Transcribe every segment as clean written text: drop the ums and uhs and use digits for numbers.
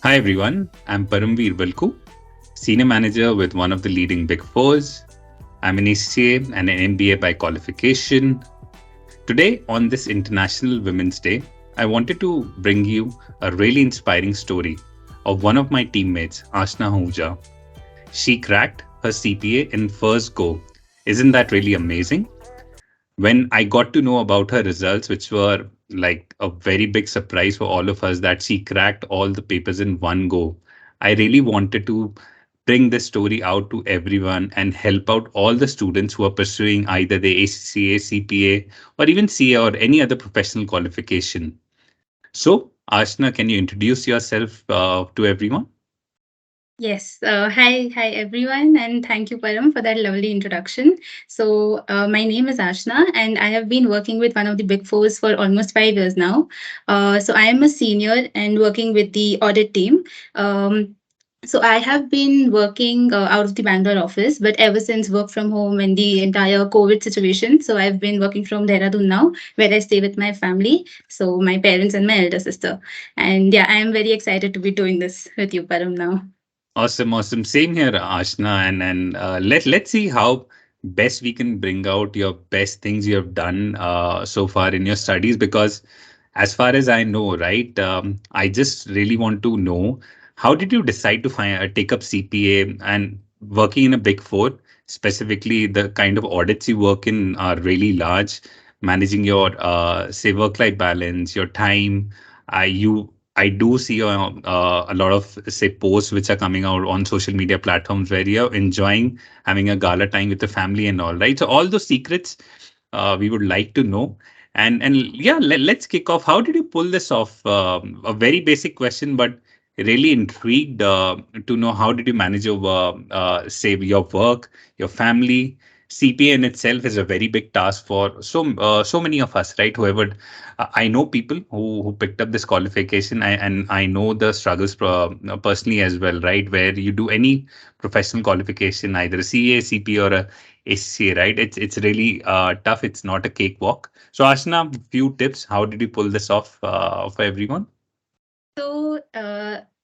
Hi everyone, I'm Paramveer Balku, Senior Manager with one of the leading Big Fours. I'm an ACCA and an MBA by qualification. Today, on this International Women's Day, I wanted to bring you a really inspiring story of one of my teammates, Ashna Huja. She cracked her CPA in first go. Isn't that really amazing? When I got to know about her results, which were like a very big surprise for all of us, that she cracked all the papers in one go, I really wanted to bring this story out to everyone and help out all the students who are pursuing either the ACCA, CPA, or even CA or any other professional qualification. So, Ashna, can you introduce yourself to everyone? Yes. Hi everyone, and thank you, Param, for that lovely introduction. My name is Ashna, and I have been working with one of the Big Fours for almost 5 years now. I am a senior and working with the audit team. I have been working out of the Bangalore office, but ever since work from home and the entire COVID situation, so I've been working from Dehradun now, where I stay with my family, so my parents and my elder sister. And yeah, I am very excited to be doing this with you, Param, now. Awesome, awesome. Same here, Ashna, and let's see how best we can bring out your best things you have done so far in your studies. Because as far as I know, right, I just really want to know how did you decide to take up CPA and working in a Big Four, specifically the kind of audits you work in are really large, managing your say work-life balance, your time. I do see a lot of say posts which are coming out on social media platforms where you're enjoying having a gala time with the family and all, right? So all those secrets we would like to know. And yeah, let's kick off. How did you pull this off? A very basic question, but really intrigued to know how did you manage your say your work, your family. CPA in itself is a very big task for so many of us, right? Whoever I know people who picked up this qualification, and I know the struggles personally as well, right? Where you do any professional qualification, either a CA, CP, or a ACCA, right? It's really tough. It's not a cakewalk. So, Ashna, few tips. How did you pull this off for everyone?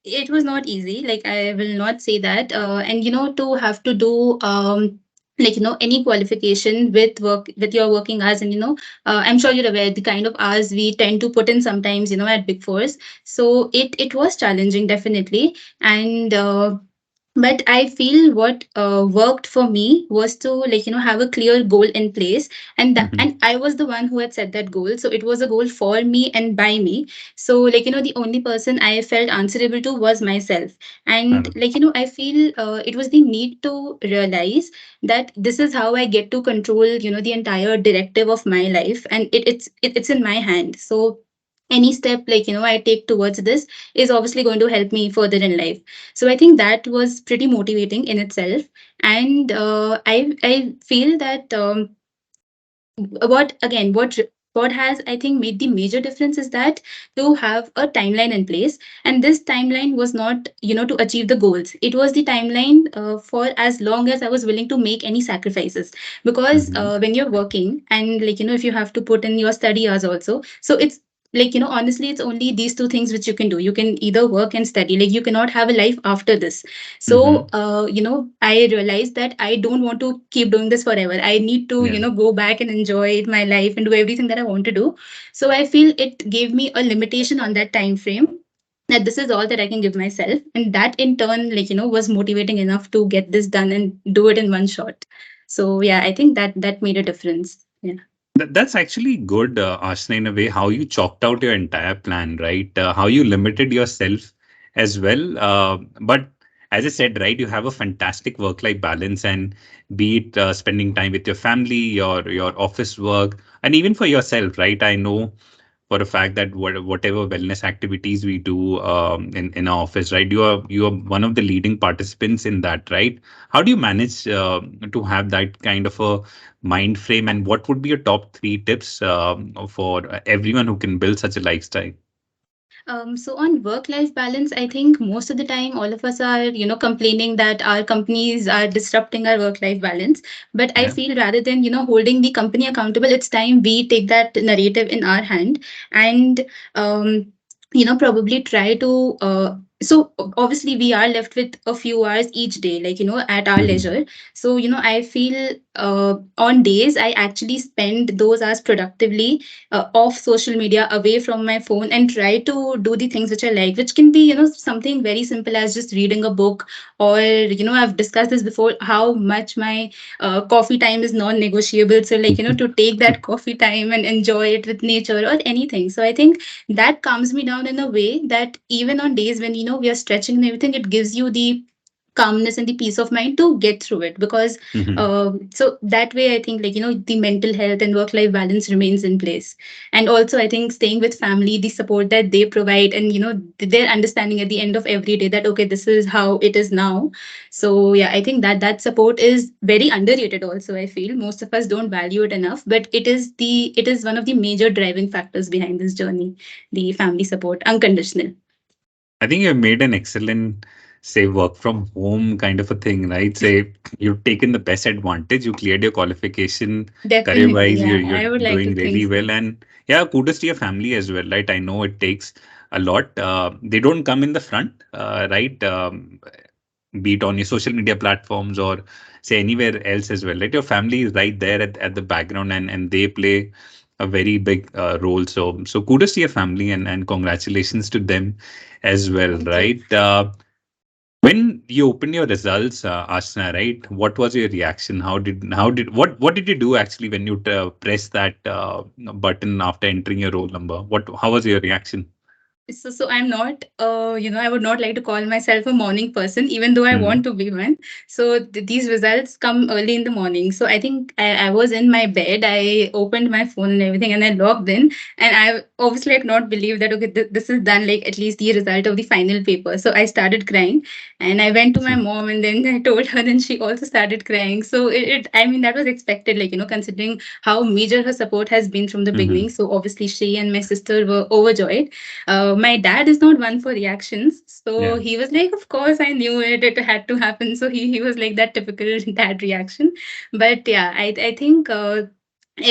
It was not easy. Like, I will not say that. To have to do any qualification with work with your working hours, and I'm sure you're aware the kind of hours we tend to put in sometimes, at Big Fours. So it was challenging, definitely. And but I feel what worked for me was to, have a clear goal in place, Mhm. and I was the one who had set that goal, so it was a goal for me and by me. So, the only person I felt answerable to was myself. And, Um, I feel it was the need to realize that this is how I get to control, the entire directive of my life, and it's in my hand. So any step, I take towards this is obviously going to help me further in life. So I think that was pretty motivating in itself. And I feel that what again what has, I think, made the major difference is that to have a timeline in place. And this timeline was not, to achieve the goals. It was the timeline for as long as I was willing to make any sacrifices. Because mhm. when you're working, and, if you have to put in your study hours also, so it's honestly, it's only these two things which you can do. You can either work and study. Like, you cannot have a life after this. So Mhm. I realized that I don't want to keep doing this forever. I need to, Yeah. go back and enjoy my life and do everything that I want to do. So I feel it gave me a limitation on that time frame, that this is all that I can give myself. And that in turn, was motivating enough to get this done and do it in one shot. So yeah, I think that made a difference. Yeah. That's actually good, Ashna, in a way, how you chalked out your entire plan, right? How you limited yourself as well. But as I said, right, you have a fantastic work-life balance, and be it spending time with your family, your office work, and even for yourself, right? I know for a fact that whatever wellness activities we do in our office, right? You are one of the leading participants in that, right? How do you manage to have that kind of a mind frame, and what would be your top three tips for everyone who can build such a lifestyle? So on work-life balance, I think most of the time all of us are, complaining that our companies are disrupting our work-life balance. But I Yeah. feel rather than, holding the company accountable, it's time we take that narrative in our hand and, probably try to obviously we are left with a few hours each day, like, at our Mhm. leisure. So I feel on days I actually spend those hours productively, off social media, away from my phone, and try to do the things which I like, which can be something very simple as just reading a book. Or I've discussed this before, how much my coffee time is non-negotiable. So, like, to take that coffee time and enjoy it with nature or anything. So I think that calms me down in a way that even on days when we are stretching and everything, it gives you the calmness and the peace of mind to get through it. Because Mhm. so that way I think, like, the mental health and work life balance remains in place. And also I think staying with family, the support that they provide, and their understanding at the end of every day that, okay, this is how it is now. So yeah, I think that that support is very underrated also. I feel most of us don't value it enough, but it is one of the major driving factors behind this journey, the family support, unconditional. I think you've made an excellent, say, work from home kind of a thing, right? Say you've taken the best advantage. You cleared your qualification, career Definitely, wise. yeah, You're I would like to doing think really so. well, and yeah, kudos to your family as well, right? I know it takes a lot. They don't come in the front, right? Be it on your social media platforms or say anywhere else as well, right? Your family is right there at the background, and they play a very big role. So kudos to your family, and congratulations to them as well, Thank you. right? When you opened your results, Ashna, right? What was your reaction? What did you do actually when you press that button after entering your roll number? How was your reaction? So I'm not, I would not like to call myself a morning person, even though I Hmm. want to be one. So these results come early in the morning. So I think I was in my bed, I opened my phone and everything, and I logged in. And I obviously had not believed that, okay, this is done, like at least the result of the final paper. So I started crying, and I went to my mom, and then I told her, then she also started crying. So I mean, that was expected, like, considering how major her support has been from the Hmm. beginning. So obviously she and my sister were overjoyed. My dad is not one for reactions, so Yeah. he was like, "Of course, I knew it. It had to happen." So he was like that typical dad reaction. But yeah, I think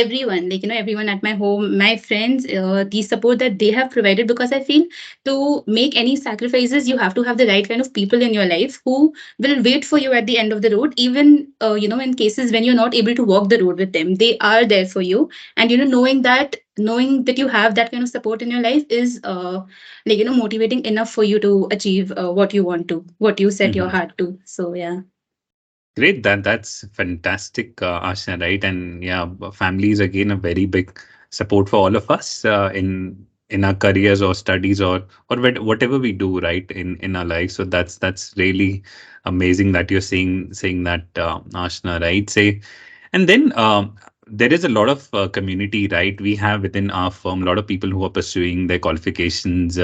everyone, like, everyone at my home, my friends, the support that they have provided, because I feel to make any sacrifices, you have to have the right kind of people in your life who will wait for you at the end of the road, even in cases when you're not able to walk the road with them, they are there for you. And knowing that you have that kind of support in your life is like, motivating enough for you to achieve what you set your Hmm. heart to. So yeah. Great. That's fantastic, Ashna, right? And yeah, family is again a very big support for all of us in our careers or studies or whatever we do, right, in our life. So that's really amazing that you're saying that, Ashna, right? Say, and then there is a lot of community, right? We have within our firm a lot of people who are pursuing their qualifications.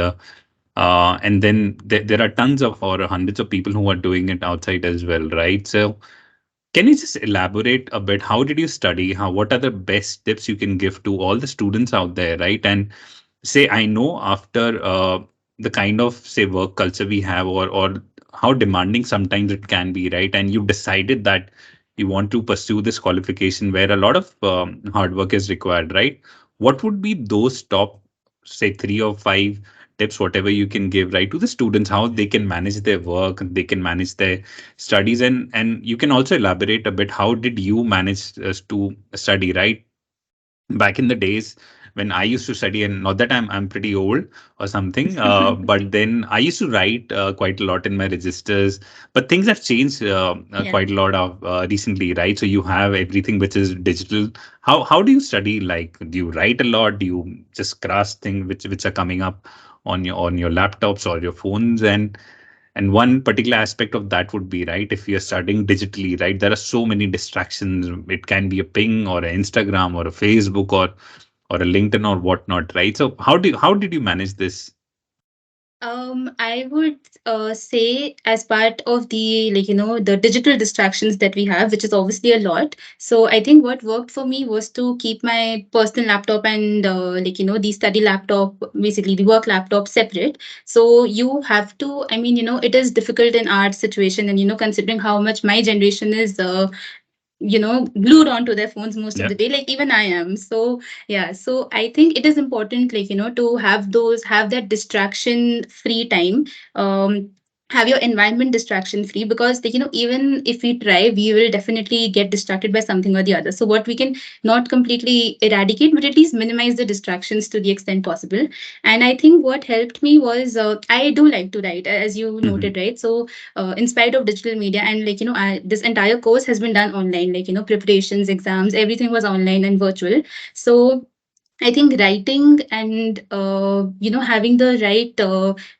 And then there are tons of or hundreds of people who are doing it outside as well, right? So can you just elaborate a bit? How did you study? What are the best tips you can give to all the students out there, right? And say, I know after the kind of say work culture we have, or how demanding sometimes it can be, right? And you decided that you want to pursue this qualification where a lot of hard work is required, right? What would be those top, say, 3 or 5 tips, whatever you can give, right, to the students, how they can manage their work, they can manage their studies, and you can also elaborate a bit how did you manage to study, right, back in the days when I used to study, and not that I'm pretty old or something, but then I used to write quite a lot in my registers. But things have changed Yeah. quite a lot of recently, right? So you have everything which is digital. How do you study? Like, do you write a lot? Do you just grasp things which are coming up on your laptops or your phones? And one particular aspect of that would be, right, if you're studying digitally, right, there are so many distractions. It can be a ping or an Instagram or a Facebook or a LinkedIn or whatnot, right? So how did you manage this? I would say, as part of the, like, the digital distractions that we have, which is obviously a lot. So I think what worked for me was to keep my personal laptop and like, the study laptop, basically the work laptop, separate. So you have to, I mean, it is difficult in our situation, and considering how much my generation is glued onto their phones most of Yeah. the day, like even I am. So yeah, so I think it is important, to have that distraction free time, have your environment distraction free, because even if we try, we will definitely get distracted by something or the other. So what we can not completely eradicate, but at least minimize the distractions to the extent possible. And I think what helped me was, I do like to write, as you Hmm. noted, right? So in spite of digital media, and this entire course has been done online, preparations, exams, everything was online and virtual. So I think writing and having the right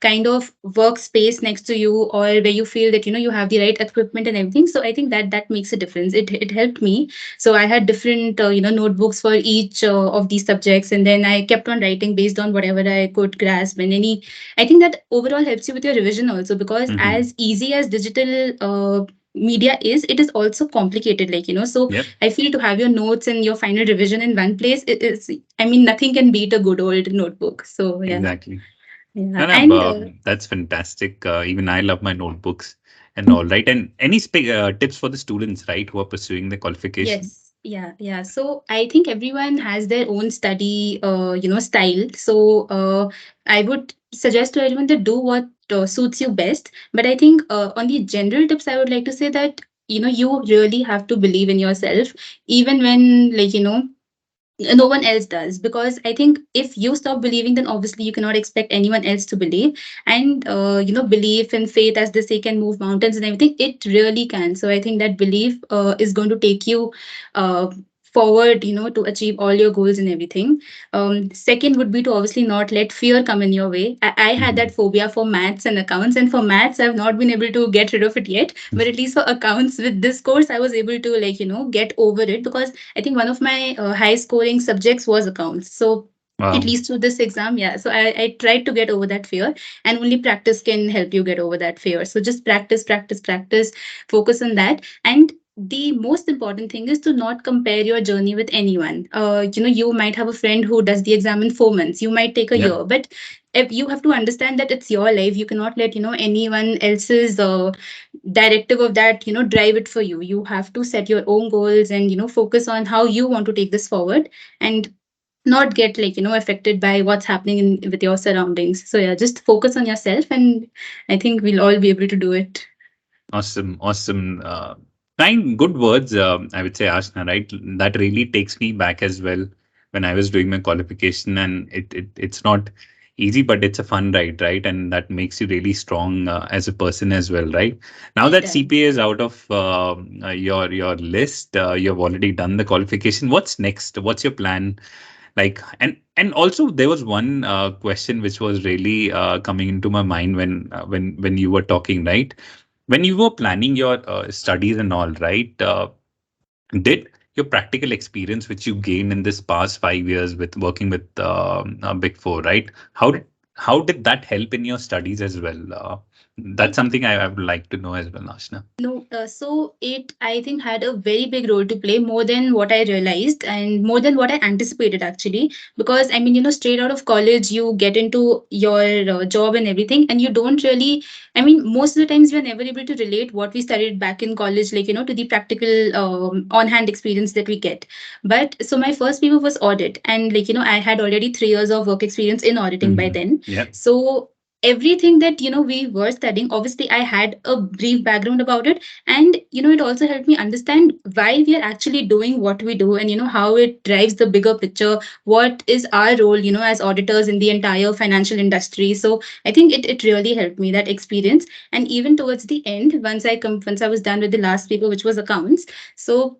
kind of workspace next to you, or where you feel that you have the right equipment and everything. So I think that makes a difference. It helped me. So I had different notebooks for each of these subjects, and then I kept on writing based on whatever I could grasp. And any, I think that overall helps you with your revision also, because Hmm. as easy as digital media is, it is also complicated. So Yep. I feel to have your notes and your final revision in one place, it is, I mean, nothing can beat a good old notebook. So yeah, Exactly. yeah, No, no, and that's fantastic. Even I love my notebooks and all, right? And any tips for the students, right, who are pursuing the qualification? yes, yeah, yeah. So I think everyone has their own study, style. So I would suggest to everyone to do what suits you best. But I think on the general tips, I would like to say that you really have to believe in yourself, even when no one else does. Because I think if you stop believing, then obviously you cannot expect anyone else to believe. And belief and faith, as they say, can move mountains and everything. It really can. So I think that belief is going to take you uh, forward, to achieve all your goals and everything. Second would be to obviously not let fear come in your way. I had that Hmm. phobia for maths and accounts, and for maths I've not been able to get rid of it yet, but at least for accounts, with this course, I was able to get over it. Because I think one of my high scoring subjects was accounts. So at Wow. least through this exam, yeah. So I tried to get over that fear, and only practice can help you get over that fear. So just practice, practice, practice, focus on that. And the most important thing is to not compare your journey with anyone. You might have a friend who does the exam in 4 months. You might take a Yep. year, but if you have to understand that it's your life, you cannot let anyone else's directive of that drive it for you. You have to set your own goals, and focus on how you want to take this forward, and not get affected by what's happening with your surroundings. So yeah, just focus on yourself, and I think we'll all be able to do it. Awesome, awesome. Kind, good words, I would say, Ashna, right? That really takes me back as well when I was doing my qualification, and it's not easy, but it's a fun ride, right? And that makes you really strong as a person as well, right? Now It that does. CPA is out of your list, you've already done the qualification. What's next? What's your plan? Like, and also there was one question which was really coming into my mind when you were talking, right? When you were planning your studies and all, right? Did your practical experience which you gained in this past 5 years with working with Big Four, right? How did that help in your studies as well? That's something I would like to know as well, Ashna. No, so it, I think, had a very big role to play, more than what I realized and more than what I anticipated, actually. Because I mean, straight out of college, you get into your job and everything, and you don't really, I mean, most of the times we are never able to relate what we studied back in college, to the practical on hand experience that we get. But so my first paper was audit, and I had already 3 years of work experience in auditing by Hmm. then. Yep. So everything that we were studying, obviously I had a brief background about it. And it also helped me understand why we are actually doing what we do, and how it drives the bigger picture. What is our role as auditors in the entire financial industry? So I think it really helped me, that experience. And even towards the end, once I was done with the last paper, which was accounts. So,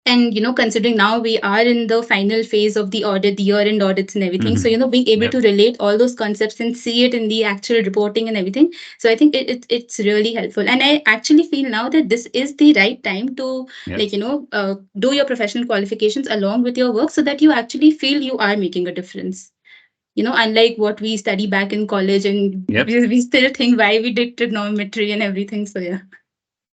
and considering now we are in the final phase of the audit, the year end audits and everything. So Hmm. being able Yep. to relate all those concepts and see it in the actual reporting and everything. So I think it's really helpful, and I actually feel now that this is the right time to Yep. do your professional qualifications along with your work, so that you actually feel you are making a difference. Unlike what we study back in college, and Yep. we still think why we did trigonometry and everything. So yeah.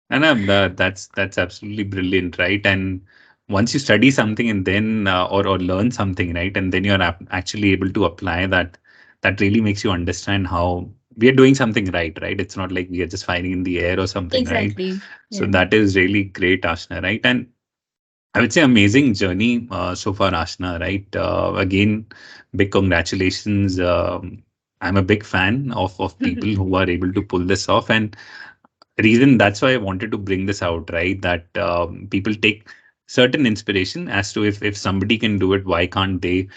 And that's absolutely brilliant, right? And once you study something and then or learn something, right, and then you're actually able to apply that, that really makes you understand how we are doing something right, right? It's not like we are just firing in the air or something, right? Exactly. So Yeah. that is really great, Ashna, right? And I would say amazing journey so far, Ashna, right? Again, big congratulations. I'm a big fan of people who are able to pull this off. And reason that's why I wanted to bring this out, right? That people take certain inspiration as to if somebody can do it, why can't they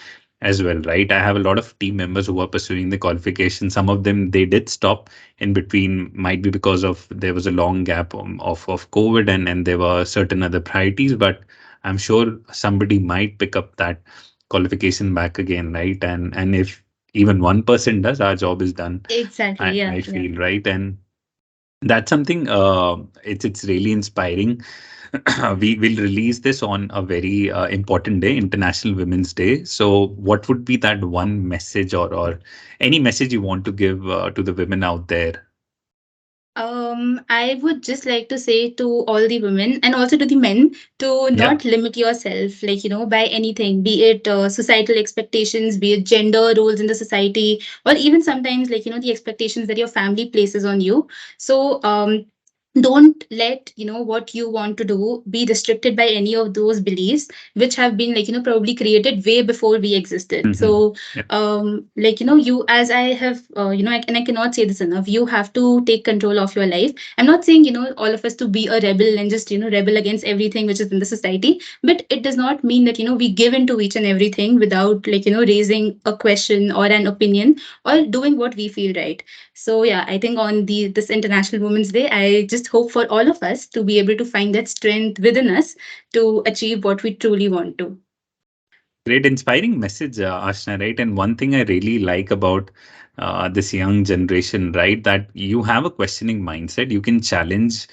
as well, right? I have a lot of team members who are pursuing the qualification. Some of them they did stop in between, might be because of there was a long gap of COVID and there were certain other priorities, but I'm sure somebody might pick up that qualification back again, right? And if even one person does, our job is done. Exactly. Yeah. I Yeah. feel right, and that's something it's really inspiring. We will release this on a very important day, International Women's Day. So what would be that one message or any message you want to give to the women out there? I would just like to say to all the women and also to the men to Yeah. not limit yourself, like, by anything, be it societal expectations, be it gender roles in the society, or even sometimes, like, the expectations that your family places on you. So, don't let, what you want to do be restricted by any of those beliefs, which have been, like, probably created way before we existed. Hmm. So, Yeah. like, you, as I have and I cannot say this enough, you have to take control of your life. I'm not saying, all of us to be a rebel and just, rebel against everything which is in the society, but it does not mean that, we give into each and everything without, like, raising a question or an opinion or doing what we feel right. So yeah, I think on the this International Women's Day, I just hope for all of us to be able to find that strength within us to achieve what we truly want to. Great, inspiring message, Ashna, right? And one thing I really like about this young generation, right, that you have a questioning mindset. You can challenge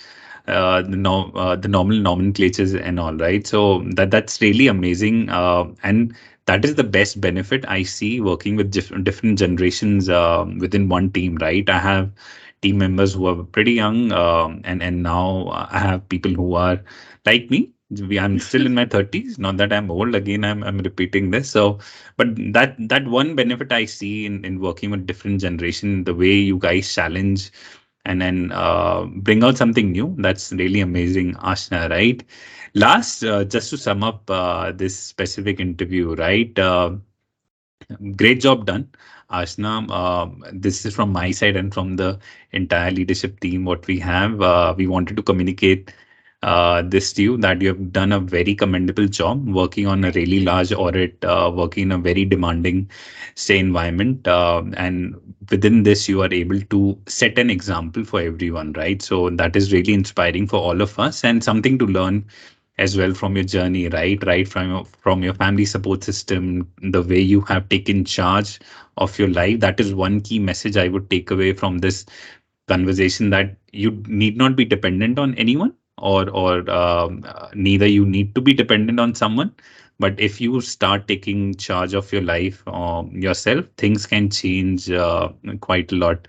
the normal nomenclatures and all, right? So that's really amazing, and that is the best benefit I see working with different generations within one team, right? I have team members who are pretty young, and now I have people who are like me. I'm still in my 30s. Not that I'm old. Again, I'm repeating this. So, but that one benefit I see in working with different generation, the way you guys challenge and then bring out something new. That's really amazing, Ashna. Right. Last, just to sum up this specific interview, right? Great job done, Ashna. This is from my side and from the entire leadership team. What we have, we wanted to communicate this to you that you have done a very commendable job working on a Thank really you. large audit, working in a very demanding, say, environment. And within this, you are able to set an example for everyone, right? So that is really inspiring for all of us and something to learn as well from your journey, right from your family support system, the way you have taken charge of your life. That is one key message I would take away from this conversation, that you need not be dependent on anyone, or neither you need to be dependent on someone. But if you start taking charge of your life yourself, things can change quite a lot,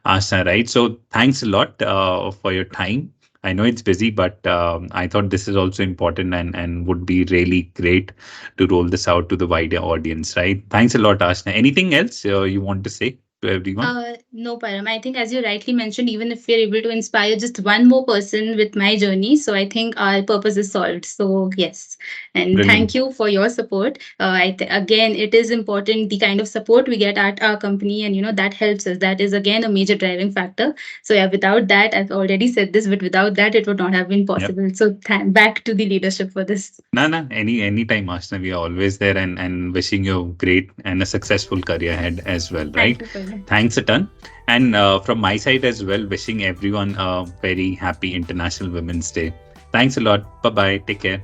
Asha, right? So thanks a lot for your time. I know it's busy, but I thought this is also important and would be really great to roll this out to the wider audience, right? Thanks a lot, Ashna. Anything else you want to say to everyone? No, Param. I think, as you rightly mentioned, even if we're able to inspire just one more person with my journey, so I think our purpose is solved. So, yes. And thank Brilliant. you for your support. Again, it is important the kind of support we get at our company, and, that helps us. That is, again, a major driving factor. So, yeah, without that, I've already said this, but without that, it would not have been Yep. possible. So, back to the leadership for this. No, no, anytime, Ashna. We are always there and wishing you a great and a successful career ahead as well, Thank right? you, Param. Thanks a ton. And from my side as well, wishing everyone a very happy International Women's Day. Thanks a lot. Bye bye. Take care.